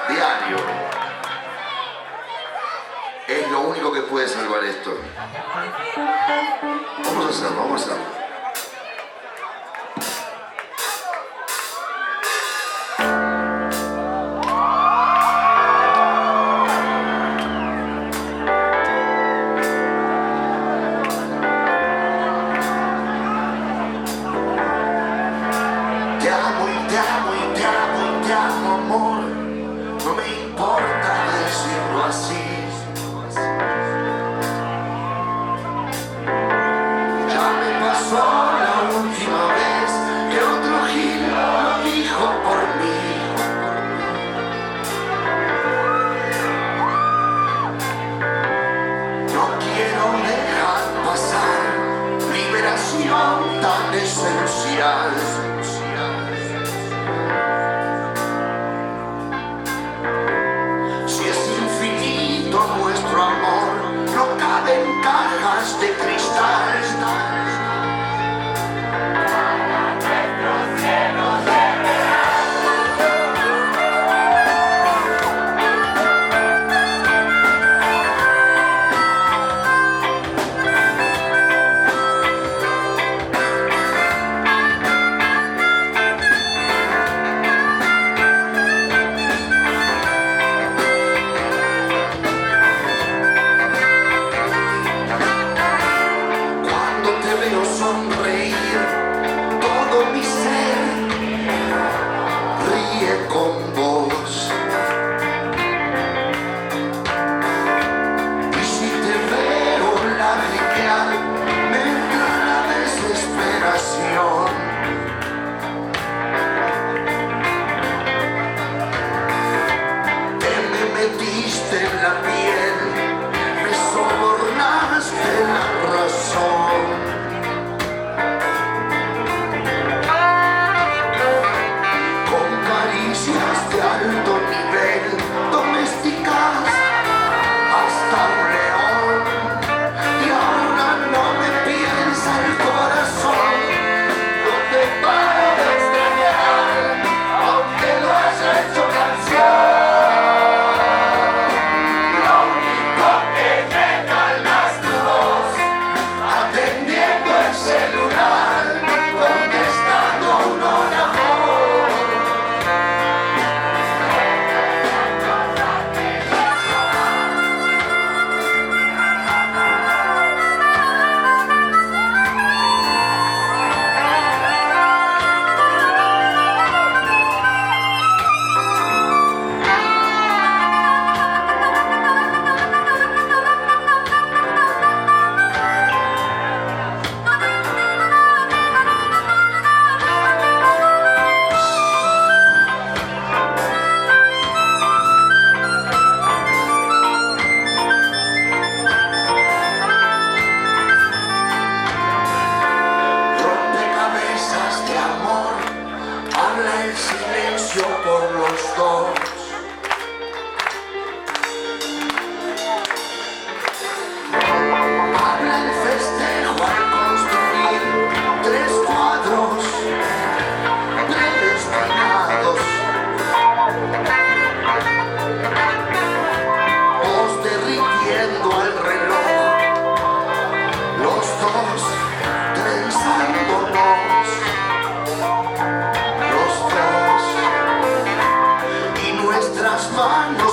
diario. Es lo único que puede salvar esto. Vamos a hacerlo, vamos a hacerlo. Te amo y te amo y te amo y te amo, amor. No me importa decirlo así. Ya me pasó la última vez que otro gil lo dijo por mí. No quiero dejar pasar liberación tan esencial. Si es infinito nuestro amor, no cabe en cajas de cristal. Cuando te veo sonreír, todo mi ser ríe con vos. Y si te veo lagrimear, me entra la desesperación. Te me metiste en la piel, me sobornaste la razón. Con caricias de alto nivel, domésticas hasta un león. Y ahora no me piensa el corazón, no te paro de extrañar, aunque lo haya hecho canción. Lo único que me calma es tu voz, atendiendo el celular, contestando un hola amor. Rompecabezas de amor, habla el silencio por los dos. Habla el festejo al construir tres cuadros predestinados. Vos derritiendo el reloj, los dos trenzándonos, los dos, y nuestras manos